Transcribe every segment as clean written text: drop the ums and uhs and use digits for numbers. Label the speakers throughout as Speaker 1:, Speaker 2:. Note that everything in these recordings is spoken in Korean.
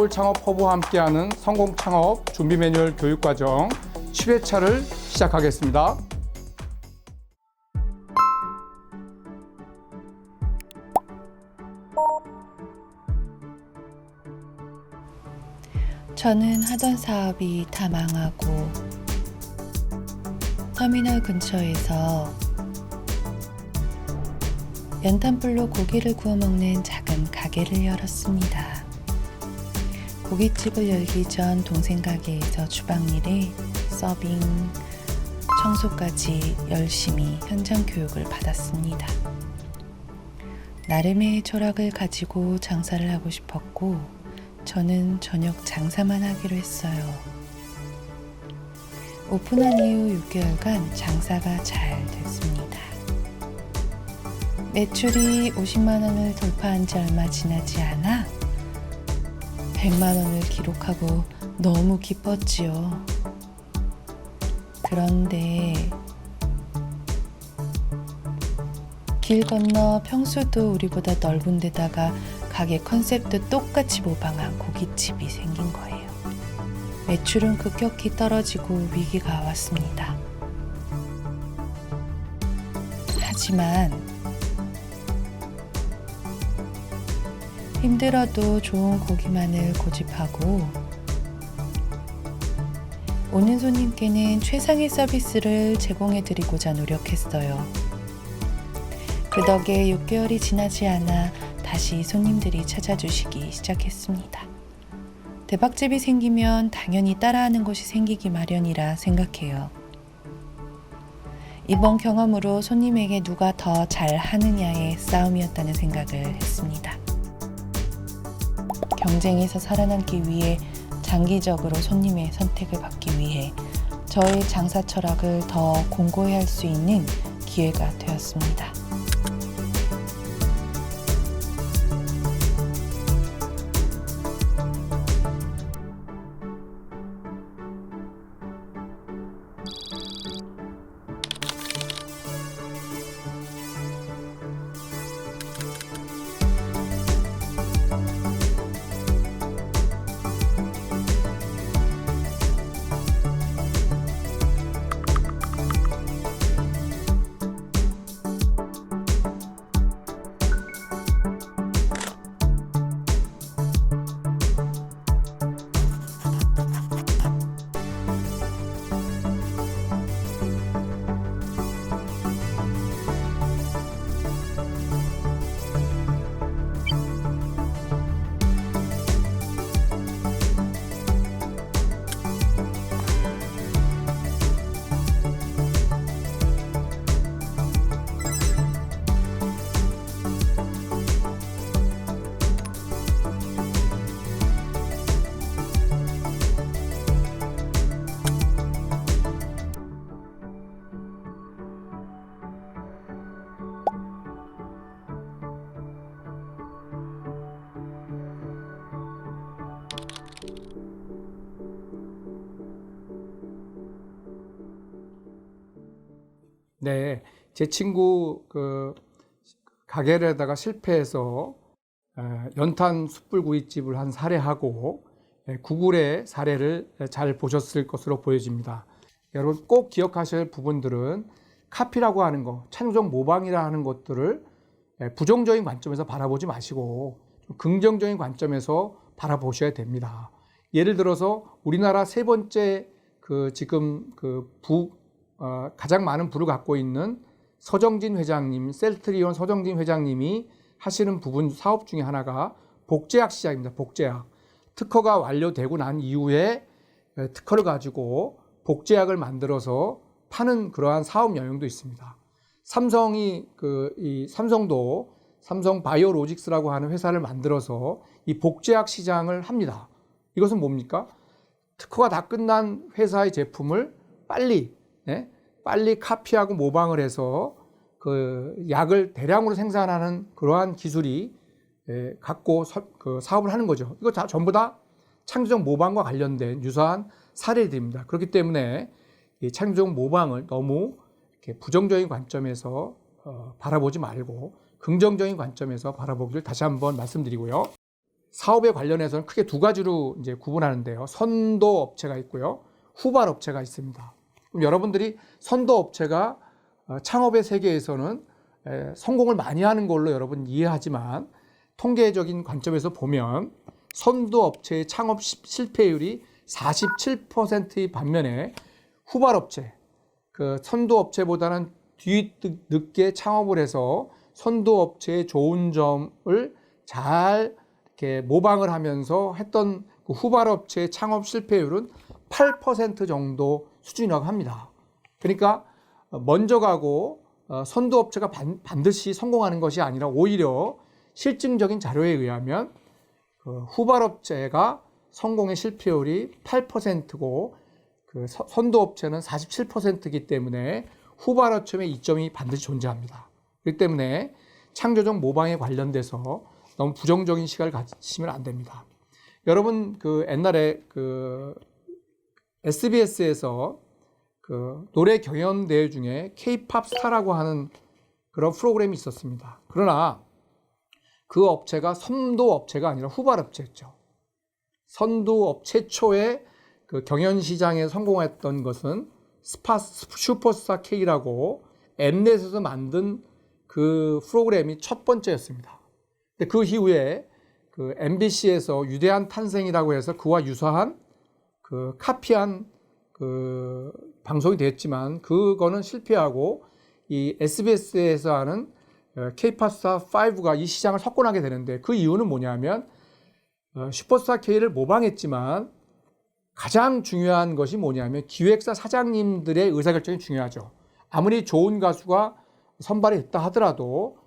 Speaker 1: 서울창업 허브와 함께하는 성공창업 준비 매뉴얼 교육과정 7회차를 시작하겠습니다.
Speaker 2: 저는 하던 사업이 다 망하고 터미널 근처에서 연탄불로 고기를 구워 먹는 작은 가게를 열었습니다. 고깃집을 열기 전 동생 가게에서 주방일에 서빙, 청소까지 열심히 현장 교육을 받았습니다. 나름의 철학을 가지고 장사를 하고 싶었고 저는 저녁 장사만 하기로 했어요. 오픈한 이후 6개월간 장사가 잘 됐습니다. 매출이 50만 원을 돌파한 지 얼마 지나지 않아 100만 원을 기록하고 너무 기뻤지요. 그런데 길 건너 평수도 우리보다 넓은 데다가 가게 컨셉도 똑같이 모방한 고깃집이 생긴 거예요. 매출은 급격히 떨어지고 위기가 왔습니다. 하지만 힘들어도 좋은 고기만을 고집하고 오는 손님께는 최상의 서비스를 제공해드리고자 노력했어요. 그 덕에 6개월이 지나지 않아 다시 손님들이 찾아주시기 시작했습니다. 대박집이 생기면 당연히 따라하는 곳이 생기기 마련이라 생각해요. 이번 경험으로 손님에게 누가 더 잘하느냐의 싸움이었다는 생각을 했습니다. 경쟁에서 살아남기 위해 장기적으로 손님의 선택을 받기 위해 저의 장사 철학을 더 공고히 할 수 있는 기회가 되었습니다.
Speaker 1: 네, 제 친구 가게에다가 실패해서 연탄 숯불구이집을 한 사례하고 구글의 사례를 잘 보셨을 것으로 보여집니다. 여러분 꼭 기억하셔야 할 부분들은 카피라고 하는 거, 창조적 모방이라 하는 것들을 부정적인 관점에서 바라보지 마시고 좀 긍정적인 관점에서 바라보셔야 됩니다. 예를 들어서 우리나라 세 번째 지금 가장 많은 부를 갖고 있는 서정진 회장님, 셀트리온 서정진 회장님이 하시는 부분 사업 중에 하나가 복제약 시장입니다. 복제약. 특허가 완료되고 난 이후에 특허를 가지고 복제약을 만들어서 파는 그러한 사업 영역도 있습니다. 삼성이 이 삼성도 삼성 바이오로직스라고 하는 회사를 만들어서 이 복제약 시장을 합니다. 이것은 뭡니까? 특허가 다 끝난 회사의 제품을 빨리 카피하고 모방을 해서 약을 대량으로 생산하는 그러한 기술이 갖고 사업을 하는 거죠. 이거 다 전부 다 창조적 모방과 관련된 유사한 사례들입니다. 그렇기 때문에 이 창조적 모방을 너무 이렇게 부정적인 관점에서 바라보지 말고 긍정적인 관점에서 바라보기를 다시 한번 말씀드리고요. 사업에 관련해서는 크게 두 가지로 이제 구분하는데요. 선도 업체가 있고요. 후발 업체가 있습니다. 그럼 여러분들이 선도 업체가 창업의 세계에서는 성공을 많이 하는 걸로 여러분 이해하지만 통계적인 관점에서 보면 선도 업체의 창업 실패율이 47%의 반면에 후발 업체, 그 선도 업체보다는 뒤늦게 창업을 해서 선도 업체의 좋은 점을 잘 이렇게 모방을 하면서 했던 그 후발 업체의 창업 실패율은 8% 정도 수준이라고 합니다. 그러니까 먼저 가고 선도 업체가 반드시 성공하는 것이 아니라 오히려 실증적인 자료에 의하면 그 후발 업체가 성공의 실패율이 8%고 그 선도 업체는 47%이기 때문에 후발 업체의 이점이 반드시 존재합니다. 그렇기 때문에 창조적 모방에 관련돼서 너무 부정적인 시각을 가지시면 안 됩니다. 여러분 그 옛날에 그 SBS에서 그 노래 경연 대회 중에 K-팝 스타라고 하는 그런 프로그램이 있었습니다. 그러나 그 업체가 선도 업체가 아니라 후발 업체였죠. 선도 업체 초에 그 경연 시장에 성공했던 것은 슈퍼스타 K라고 엠넷에서 만든 그 프로그램이 첫 번째였습니다. 근데 그 이후에 그 MBC에서 유대한 탄생이라고 해서 그와 유사한 그 카피한 그 방송이 됐지만 그거는 실패하고 이 SBS에서 하는 K-팝 스타 5가 이 시장을 석권하게 되는데 그 이유는 뭐냐면 슈퍼스타 K를 모방했지만 가장 중요한 것이 뭐냐면 기획사 사장님들의 의사결정이 중요하죠. 아무리 좋은 가수가 선발이 됐다 하더라도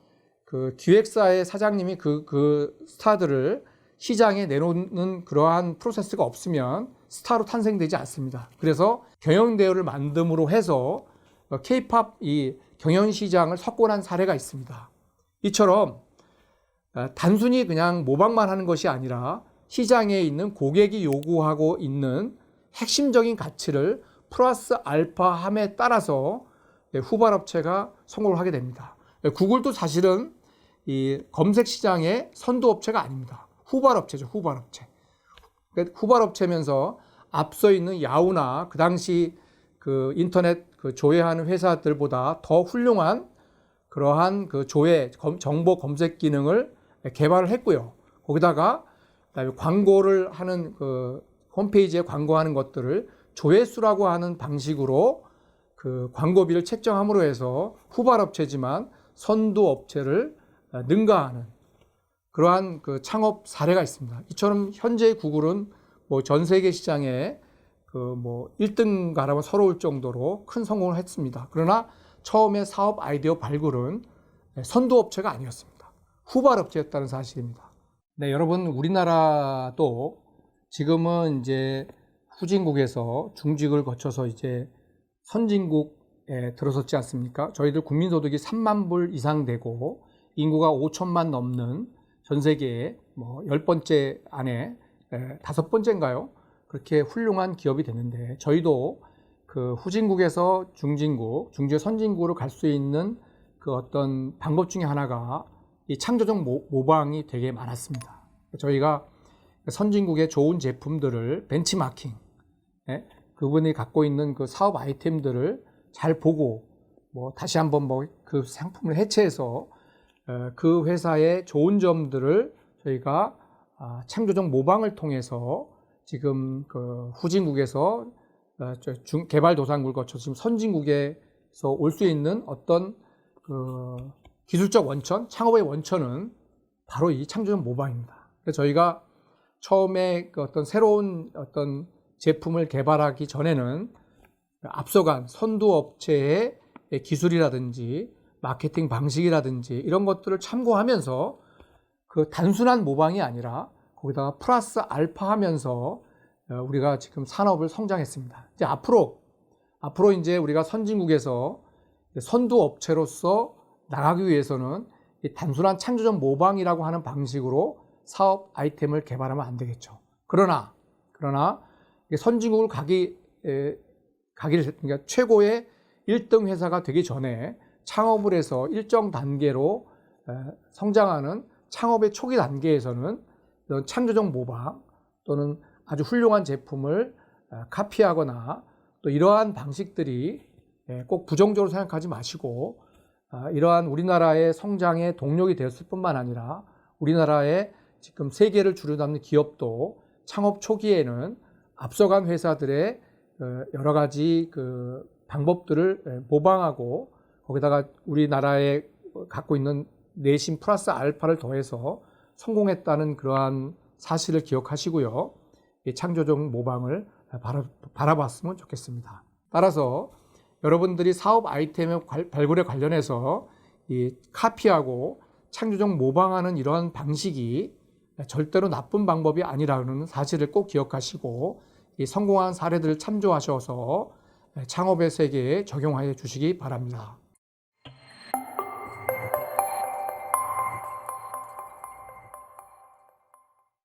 Speaker 1: 그 기획사의 사장님이 그 스타들을 시장에 내놓는 그러한 프로세스가 없으면 스타로 탄생되지 않습니다. 그래서 경연대회를 만듦으로 해서 K-팝 이 경연 시장을 석권한 사례가 있습니다. 이처럼 단순히 그냥 모방만 하는 것이 아니라 시장에 있는 고객이 요구하고 있는 핵심적인 가치를 플러스 알파함에 따라서 후발 업체가 성공을 하게 됩니다. 구글도 사실은 이 검색 시장의 선도 업체가 아닙니다. 후발 업체죠, 후발 업체. 후발 업체면서 앞서 있는 야후나 그 당시 그 인터넷 그 조회하는 회사들보다 더 훌륭한 그러한 그 조회 정보 검색 기능을 개발을 했고요. 거기다가 그다음에 광고를 하는 그 홈페이지에 광고하는 것들을 조회수라고 하는 방식으로 그 광고비를 책정함으로 해서 후발 업체지만 선도 업체를 능가하는 그러한 그 창업 사례가 있습니다. 이처럼 현재 구글은 뭐 전 세계 시장에 그 뭐 1등가라면 서러울 정도로 큰 성공을 했습니다. 그러나 처음에 사업 아이디어 발굴은 선도 업체가 아니었습니다. 후발 업체였다는 사실입니다. 네, 여러분 우리나라도 지금은 이제 후진국에서 중직을 거쳐서 이제 선진국에 들어섰지 않습니까? 저희들 국민소득이 3만 불 이상 되고 인구가 5천만 넘는 전 세계에 뭐 10번째 안에 5번째인가요? 그렇게 훌륭한 기업이 되는데 저희도 그 후진국에서 중진국, 중지의 선진국으로 갈 수 있는 그 어떤 방법 중에 하나가 이 창조적 모방이 되게 많았습니다. 저희가 선진국의 좋은 제품들을 벤치마킹, 그분이 갖고 있는 그 사업 아이템들을 잘 보고 뭐 다시 한번 뭐 그 상품을 해체해서 그 회사의 좋은 점들을 저희가 창조적 모방을 통해서 지금 그 후진국에서 개발도상국을 거쳐 지금 선진국에서 올 수 있는 어떤 그 기술적 원천, 창업의 원천은 바로 이 창조적 모방입니다. 그래서 저희가 처음에 그 어떤 새로운 어떤 제품을 개발하기 전에는 앞서간 선도 업체의 기술이라든지 마케팅 방식이라든지 이런 것들을 참고하면서 그 단순한 모방이 아니라 거기다가 플러스 알파 하면서 우리가 지금 산업을 성장했습니다. 이제 앞으로 이제 우리가 선진국에서 선도 업체로서 나가기 위해서는 단순한 창조적 모방이라고 하는 방식으로 사업 아이템을 개발하면 안 되겠죠. 그러나 선진국을 그러니까 최고의 1등 회사가 되기 전에 창업을 해서 일정 단계로 성장하는 창업의 초기 단계에서는 이런 창조적 모방 또는 아주 훌륭한 제품을 카피하거나 또 이러한 방식들이 꼭 부정적으로 생각하지 마시고 이러한 우리나라의 성장의 동력이 되었을 뿐만 아니라 우리나라의 지금 세계를 주류담는 기업도 창업 초기에는 앞서간 회사들의 여러 가지 그 방법들을 모방하고 거기다가 우리나라에 갖고 있는 내신 플러스 알파를 더해서 성공했다는 그러한 사실을 기억하시고요. 이 창조적 모방을 바라봤으면 좋겠습니다. 따라서 여러분들이 사업 아이템의 발굴에 관련해서 이 카피하고 창조적 모방하는 이러한 방식이 절대로 나쁜 방법이 아니라는 사실을 꼭 기억하시고 이 성공한 사례들을 참조하셔서 창업의 세계에 적용하여 주시기 바랍니다.